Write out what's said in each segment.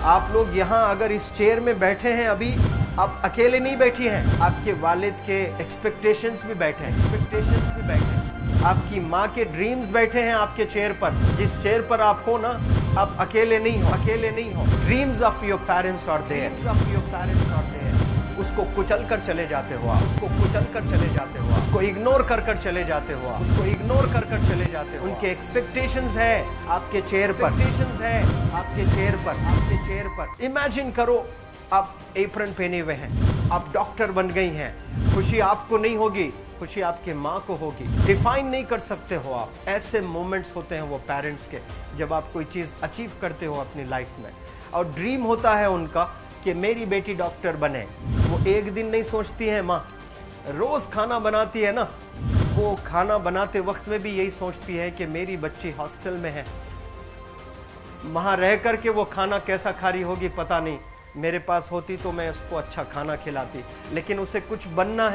आप लोग यहाँ अगर इस चेयर में बैठे हैं अभी, आप अकेले नहीं बैठी हैं, आपके वालिद के एक्सपेक्टेशंस भी बैठे हैं, आपकी माँ के ड्रीम्स बैठे हैं आपके चेयर पर। जिस चेयर पर आप हो ना, आप अकेले नहीं हो। Dreams of your parents are there, उसको कुचल कर चले जाते हो आप, उसको इग्नोर कर चले जाते हो, उनके एक्सपेक्टेशंस है आपके चेयर पर, इमेजिन करो आप एप्रन पहने हुए हैं, आप डॉक्टर बन गई हैं, खुशी आपको नहीं होगी, खुशी आपके माँ को होगी। डिफाइन नहीं कर सकते हो आप। ऐसे मोमेंट्स होते हैं वो पेरेंट्स के, जब आप कोई चीज़ अचीव करते हो अपनी लाइफ में, और ड्रीम होता है उनका कि मेरी बेटी डॉक्टर बने। वो एक दिन नहीं सोचती है माँ, रोज़ खाना बनाती है ना, वो खाना बनाते वक्त में भी यही सोचती है कि मेरी बच्ची हॉस्टल में है, वहाँ रह कर के वो खाना कैसा खा रही होगी पता नहीं, मेरे पास होती तो मैं उसको अच्छा खाना खिलाती। लेकिन उसे कुछ बनना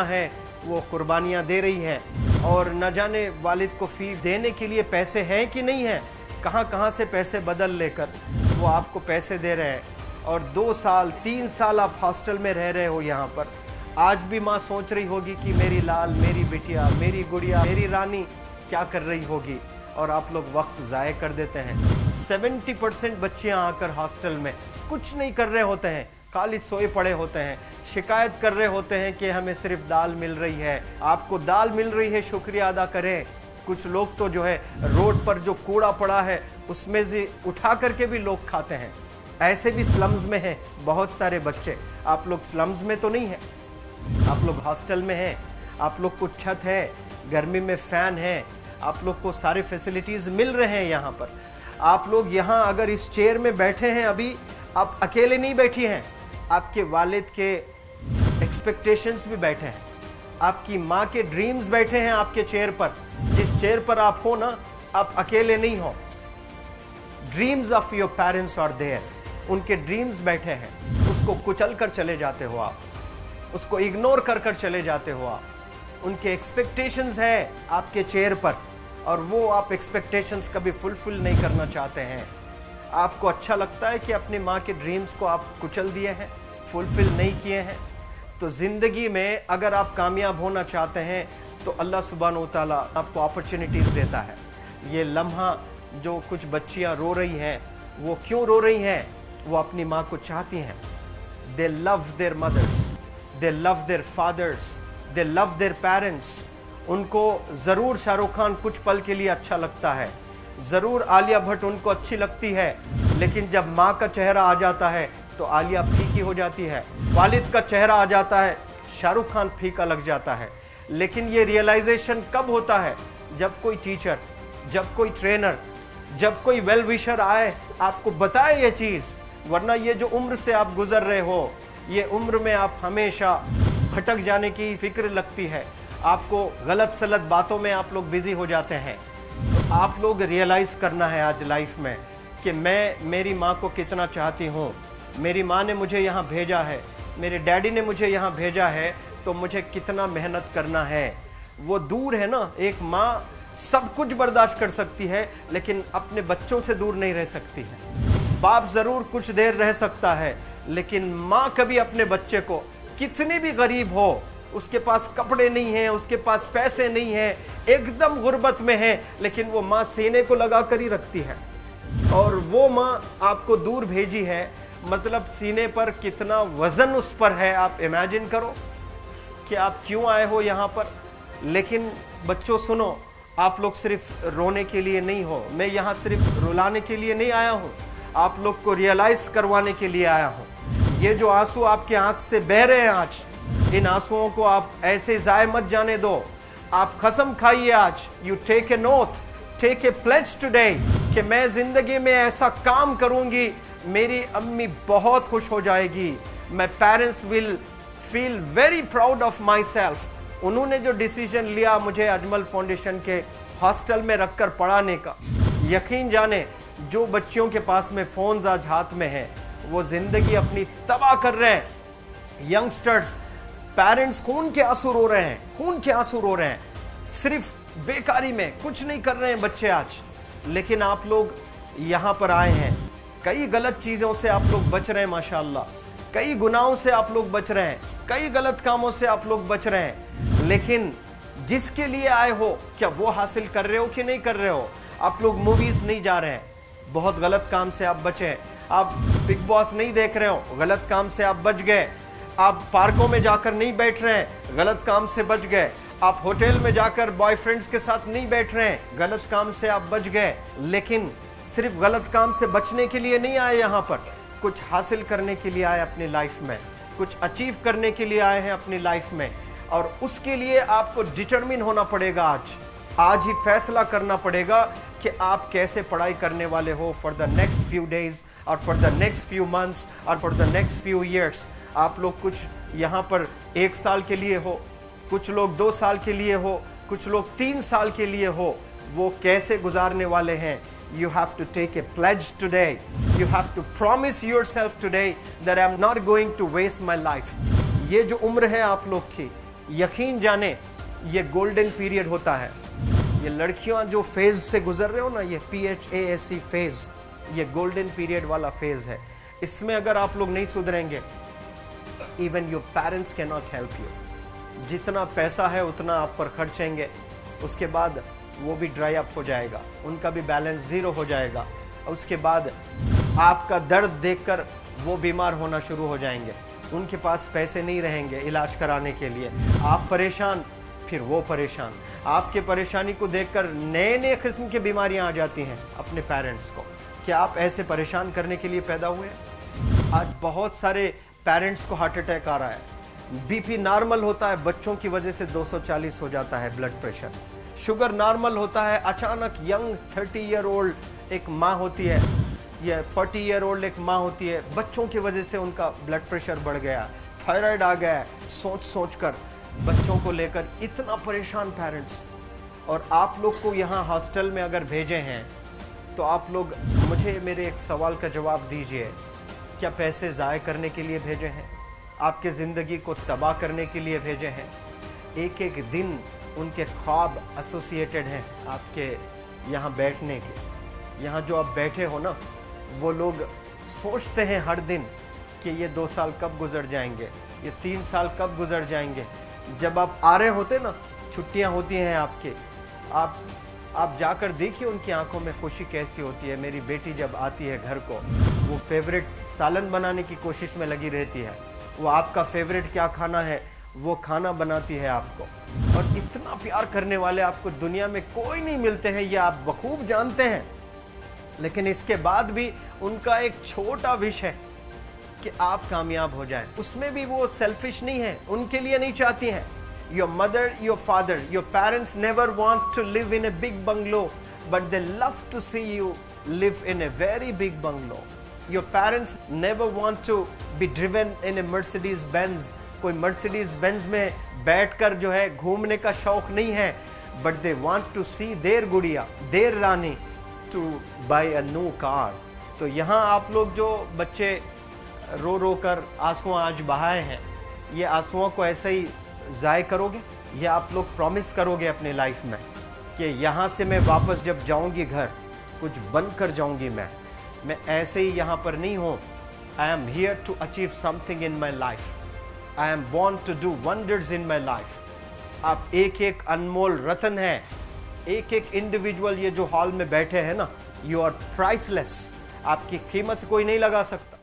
है, वो कुर्बानियाँ दे रही हैं, और न जाने वालिद को फ़ी देने के लिए पैसे हैं कि नहीं हैं, कहाँ से पैसे बदल लेकर वो आपको पैसे दे रहे हैं। और 2 साल 3 साल आप हॉस्टल में रह रहे हो यहाँ पर। आज भी माँ सोच रही होगी कि मेरी लाल, मेरी बिटिया, मेरी गुड़िया, मेरी रानी क्या कर रही होगी, और आप लोग वक्त ज़ाय कर देते हैं। 70% बच्चियाँ आकर हॉस्टल में कुछ नहीं कर रहे होते हैं, खाली सोए पड़े होते हैं, शिकायत कर रहे होते हैं कि हमें सिर्फ दाल मिल रही है। आपको दाल मिल रही है, शुक्रिया अदा करें। कुछ लोग तो जो है रोड पर जो कूड़ा पड़ा है उसमें से उठा करके भी लोग खाते हैं। ऐसे भी स्लम्स में हैं बहुत सारे बच्चे। आप लोग स्लम्स में तो नहीं हैं, आप लोग हॉस्टल में हैं, आप लोग को छत है, गर्मी में फ़ैन है, आप लोग को सारे फैसिलिटीज़ मिल रहे हैं यहाँ पर। आप लोग यहाँ अगर इस चेयर में बैठे हैं अभी, आप अकेले नहीं बैठी हैं, आपके वालिद के एक्सपेक्टेशंस भी बैठे हैं, आपकी माँ के ड्रीम्स बैठे हैं आपके चेयर पर। जिस चेयर पर आप हो ना, आप अकेले नहीं हो। Dreams of your parents are there, उनके ड्रीम्स बैठे हैं, उसको कुचल कर चले जाते हो आप, उसको इग्नोर कर चले जाते हो आप। उनके एक्सपेक्टेशंस है आपके चेयर पर, और वो आप एक्सपेक्टेशंस कभी फुलफिल नहीं करना चाहते हैं। आपको अच्छा लगता है कि अपनी माँ के ड्रीम्स को आप कुचल दिए हैं, फुलफिल नहीं किए हैं। तो ज़िंदगी में अगर आप कामयाब होना चाहते हैं तो अल्लाह सुब्हानहू तआला आपको अपॉर्चुनिटीज़ देता है। ये लम्हा जो कुछ बच्चियाँ रो रही हैं, वो क्यों रो रही हैं? वो अपनी माँ को चाहती हैं। They love their mothers, they love their fathers, they love their parents. उनको ज़रूर शाहरुख खान कुछ पल के लिए अच्छा लगता है, ज़रूर आलिया भट्ट उनको अच्छी लगती है, लेकिन जब माँ का चेहरा आ जाता है तो आलिया फीकी हो जाती है। वालिद का चेहरा आ जाता है, शाहरुख खान फीका लग जाता है। लेकिन ये रियलाइजेशन कब होता है? जब कोई टीचर, जब कोई ट्रेनर, जब कोई वेल विशर आए, आपको बताए ये चीज़। वरना ये जो उम्र से आप गुजर रहे हो, ये उम्र में आप हमेशा भटक जाने की फिक्र लगती है, आपको गलत सलत बातों में आप लोग बिजी हो जाते हैं। तो आप लोग रियलाइज़ करना है आज लाइफ में कि मैं मेरी माँ को कितना चाहती हूँ। मेरी माँ ने मुझे यहाँ भेजा है, मेरे डैडी ने मुझे यहाँ भेजा है, तो मुझे कितना मेहनत करना है। वो दूर है ना, एक माँ सब कुछ बर्दाश्त कर सकती है, लेकिन अपने बच्चों से दूर नहीं रह सकती है। बाप ज़रूर कुछ देर रह सकता है, लेकिन माँ कभी अपने बच्चे को, कितनी भी गरीब हो, उसके पास कपड़े नहीं हैं, उसके पास पैसे नहीं हैं, एकदम गुर्बत में है, लेकिन वो माँ सीने को लगा कर ही रखती है। और वो माँ आपको दूर भेजी है, मतलब सीने पर कितना वज़न उस पर है। आप इमेजिन करो कि आप क्यों आए हो यहाँ पर। लेकिन बच्चों सुनो, आप लोग सिर्फ रोने के लिए नहीं हो, मैं यहाँ सिर्फ रुलाने के लिए नहीं आया हूँ, आप लोग को रियलाइज़ करवाने के लिए आया हूँ। ये जो आंसू आपके आँख से बह रहे हैं आज, इन आंसुओं को आप ऐसे ज़ाय मत जाने दो। आप कसम खाइए आज, you take a note, take a pledge today, कि मैं ज़िंदगी में ऐसा काम करूँगी, मेरी अम्मी बहुत खुश हो जाएगी। My parents will feel very proud of my self. उन्होंने जो डिसीजन लिया मुझे अजमल फाउंडेशन के हॉस्टल में रखकर पढ़ाने का, यकीन जाने जो बच्चियों के पास में फ़ोन्स आज हाथ में हैं, वो ज़िंदगी अपनी तबाह कर रहे हैं। यंगस्टर्स, पेरेंट्स खून के आंसू रो रहे हैं, खून के आंसू रो रहे हैं, सिर्फ बेकारी में कुछ नहीं कर रहे हैं बच्चे आज। लेकिन आप लोग यहाँ पर आए हैं, कई गलत चीज़ों से आप लोग बच रहे हैं माशाल्लाह, कई गुनाहों से आप लोग बच रहे हैं, कई गलत कामों से आप लोग बच रहे हैं, लेकिन जिसके लिए आए हो क्या वो हासिल कर रहे हो कि नहीं कर रहे हो? आप लोग मूवीज़ नहीं जा रहे हैं, बहुत गलत काम से आप बचे हैं। आप बिग बॉस नहीं देख रहे हो, गलत काम से आप बच गए। आप पार्कों में जाकर नहीं बैठ रहे हैं, गलत काम से बच गए। आप होटल में जाकर बॉयफ्रेंड्स के साथ नहीं बैठ रहे हैं, गलत काम से आप बच गए। लेकिन सिर्फ गलत काम से बचने के लिए नहीं आए यहाँ पर, कुछ हासिल करने के लिए आए अपनी लाइफ में, कुछ अचीव करने के लिए आए हैं अपनी लाइफ में। और उसके लिए आपको डिटरमिन होना पड़ेगा। आज ही फैसला करना पड़ेगा कि आप कैसे पढ़ाई करने वाले हो for the next few days और for the next few months और for the next few years. आप लोग कुछ यहाँ पर 1 साल के लिए हो, कुछ लोग 2 साल के लिए हो, कुछ लोग 3 साल के लिए हो। वो कैसे गुजारने वाले हैं? You have to take a pledge today. You have to promise yourself today that I'm not going to waste my life. ये जो उम्र है आप लोग की, यकीन जाने ये गोल्डन पीरियड होता है। ये लड़कियां जो फेज से गुजर रहे हो ना, ये PHASE फेज, ये गोल्डन पीरियड वाला फेज है। इसमें अगर आप लोग नहीं सुधरेंगे, even your parents can not help you. जितना पैसा है उतना आप पर खर्चेंगे, उसके बाद वो भी ड्राई अप हो जाएगा, उनका भी बैलेंस ज़ीरो हो जाएगा। उसके बाद आपका दर्द देखकर वो बीमार होना शुरू हो जाएंगे, उनके पास पैसे नहीं रहेंगे इलाज कराने के लिए। आप परेशान, फिर वो परेशान। आपके परेशानी को देखकर नए नए किस्म की बीमारियां आ जाती हैं अपने पेरेंट्स को। क्या आप ऐसे परेशान करने के लिए पैदा हुए हैं? आज बहुत सारे पेरेंट्स को हार्ट अटैक आ रहा है, BP नॉर्मल होता है, बच्चों की वजह से 240 हो जाता है ब्लड प्रेशर। शुगर नॉर्मल होता है, अचानक यंग 30 ईयर ओल्ड एक माँ होती है, या 40 ईयर ओल्ड एक माँ होती है, बच्चों की वजह से उनका ब्लड प्रेशर बढ़ गया, थायराइड आ गया। सोच सोच कर बच्चों को लेकर इतना परेशान पेरेंट्स। और आप लोग को यहाँ हॉस्टल में अगर भेजे हैं तो आप लोग मुझे मेरे एक सवाल का जवाब दीजिए, क्या पैसे ज़ाय करने के लिए भेजे हैं? आपके ज़िंदगी को तबाह करने के लिए भेजे हैं? एक एक दिन उनके ख्वाब एसोसिएटेड हैं आपके यहाँ बैठने के। यहाँ जो आप बैठे हो ना, वो लोग सोचते हैं हर दिन कि ये 2 साल कब गुजर जाएंगे, ये 3 साल कब गुजर जाएंगे। जब आप आ रहे होते ना, छुट्टियाँ होती हैं आपके, आप जाकर देखिए उनकी आंखों में खुशी कैसी होती है। मेरी बेटी जब आती है घर को, वो फेवरेट सालन बनाने की कोशिश में लगी रहती है। वो आपका फेवरेट क्या खाना है वो खाना बनाती है आपको। और इतना प्यार करने वाले आपको दुनिया में कोई नहीं मिलते हैं, ये आप बखूब जानते हैं। लेकिन इसके बाद भी उनका एक छोटा विश है कि आप कामयाब हो जाएं। उसमें भी वो सेल्फिश नहीं है, उनके लिए नहीं चाहती हैं। Your mother, your father, your parents never want to live in a big bungalow, but they love to see you live in a very big bungalow. Your parents never want to be driven in a Mercedes Benz. कोई Mercedes Benz में बैठकर जो है घूमने का शौक नहीं है, but they want to see their गुड़िया, देयर रानी to buy a new car. तो यहाँ आप लोग जो बच्चे रो रो कर आंसू आज बहाए हैं, ये आंसुओं को ऐसे ही ज़ाय करोगे? ये आप लोग प्रॉमिस करोगे अपने लाइफ में कि यहाँ से मैं वापस जब जाऊँगी घर, कुछ बन कर जाऊँगी। मैं ऐसे ही यहाँ पर नहीं हूँ। I am here to achieve something in my life. I am born to do wonders in my life. आप एक एक अनमोल रत्न हैं, एक एक इंडिविजुअल ये जो हॉल में बैठे हैं ना, you are priceless. आपकी कीमत कोई नहीं लगा सकता।